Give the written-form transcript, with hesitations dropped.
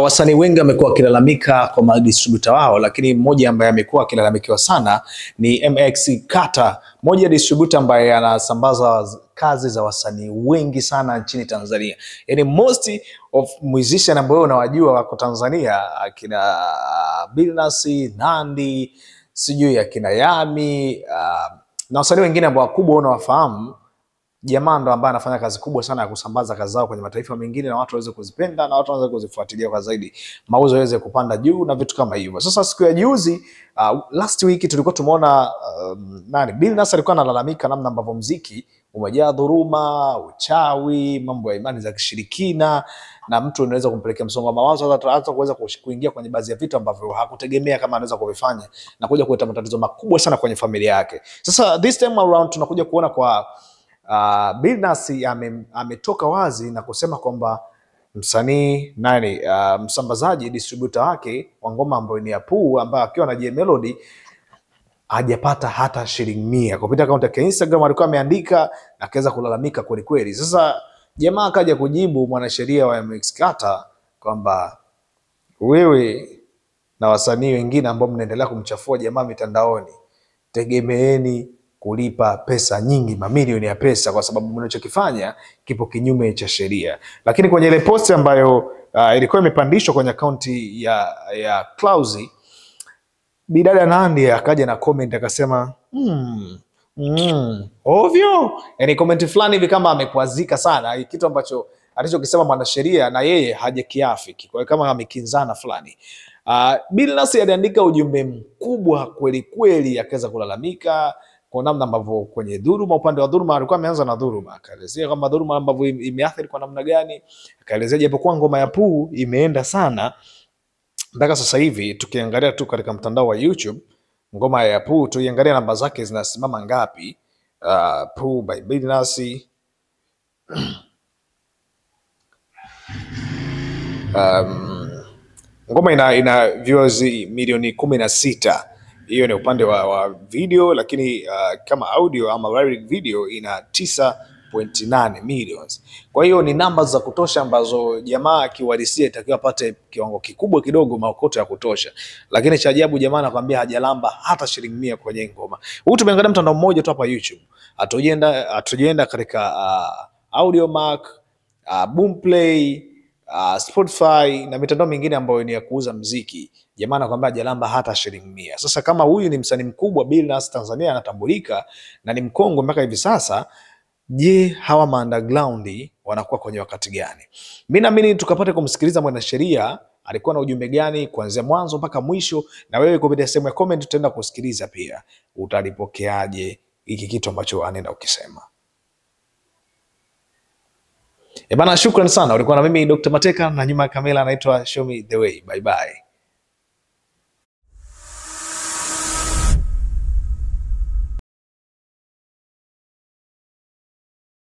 Wasanii wengi wamekuwa wakilalamika kwa madistributor wao, lakini mmoja ambaye amekuwa akilalamikiwa sana ni MX Carter, mmoja distributor ambaye anasambaza kazi za wasanii wengi sana nchini Tanzania. Yani most of musician ambao unawajua wako Tanzania, akina Billnass, Nandy, sijui akina Yami, na wasanii wengine ambao wakubwa unawafahamu. Jamaa ndo ambaye anafanya kazi kubwa sana ya kusambaza kazi zao kwenye mataifa mengine na watu waweze kuzipenda na watu waweze kuzifuatilia kwa zaidi, mauzo yaweze kupanda juu na vitu kama hivyo. Sasa siku ya juzi, last week tulikuwa tumeona Billnass alikuwa analalamika namna ambavyo muziki umejaa dhuluma, uchawi, mambo ya imani za kishirikina, na mtu anaweza kumpelekea msongo wa mawazo hata kuweza kuingia kwenye baadhi ya vitu ambavyo hakutegemea kama anaweza kuvifanya na kuja kuleta matatizo makubwa sana kwenye familia yake. Sasa this time around tunakuja kuona kwa Billnass ametoka wazi na kusema kwamba msanii msambazaji distributor wake wa ngoma ambayo ni Apuu, ambaye akiwa na J Melody hajapata hata shilingi 100. Kupitia akaunti yake Instagram alikuwa ameandika na akaweza kulalamika kweli kweli. Sasa jamaa akaja kujibu mwanasheria wa MX Carter kwamba wewe na wasanii wengine ambao mnaendelea kumchafua jamaa mitandaoni, tegemeeni kulipa pesa nyingi, mamilioni ya pesa, kwa sababu mnachokifanya kipo kinyume cha sheria. Lakini kwenye ile post ambayo ilikuwa imepandishwa kwenye akaunti ya Clouds, bidada Nandy akaja na comment akasema ovyo, yani comment fulani hivi kama amekwazika sana, kitu ambacho alichokisema mwanasheria na yeye hajakiafiki, kwa hiyo kama amekinzana fulani. Billnass aliandika ujumbe mkubwa kweli kweli, akaweza kulalamika kwa namna ambavyo kwenye dhuluma, upande wa dhuluma alikuwa ameanza na dhuluma, akaelezea kama dhuluma ambavyo imeathiri kwa namna gani, akaelezea japokuwa ngoma ya Apuu imeenda sana mpaka sasa hivi. Tukiangalia tu katika mtandao wa YouTube ngoma ya Apuu, tuiangalia namba zake zinasimama ngapi. Apuu by Billnass, ngoma ina viewers milioni 16. Hiyo ni upande wa video, lakini kama audio ama lyric video ina 9.8 millions. Kwa hiyo ni namba za kutosha ambazo jamaa akiwalisia itakiwa apate kiwango kikubwa kidogo, maokoto ya kutosha. Lakini cha ajabu jamaa anakuambia hajalamba hata shilingi 100 kwenye ngoma. Huku tumeangalia mtandao mmoja tu hapa YouTube. Atujienda katika Audiomack, Boomplay, Spotify na mitandao mingine ambayo ni ya kuuza muziki. Jamaa anakuambia hajalamba hata shilingi 100. Sasa kama huyu ni msanii mkubwa Billnass Tanzania, anatambulika na ni mkongwe mpaka hivi sasa, je, hawa underground wanakuwa kwenye wakati gani? Mimi naamini tukapate kumsikiliza mwanasheria alikuwa na ujumbe gani kuanzia mwanzo mpaka mwisho, na wewe kupitia sehemu ya comment tutaenda kusikiliza pia. Utalipokeaje hiki kitu ambacho anaenda ukisema? Shukrani sana. Ulikuwa na mimi Dr. Mateka, na nyuma ya kamera anaitwa Show Me The Way. Bye bye.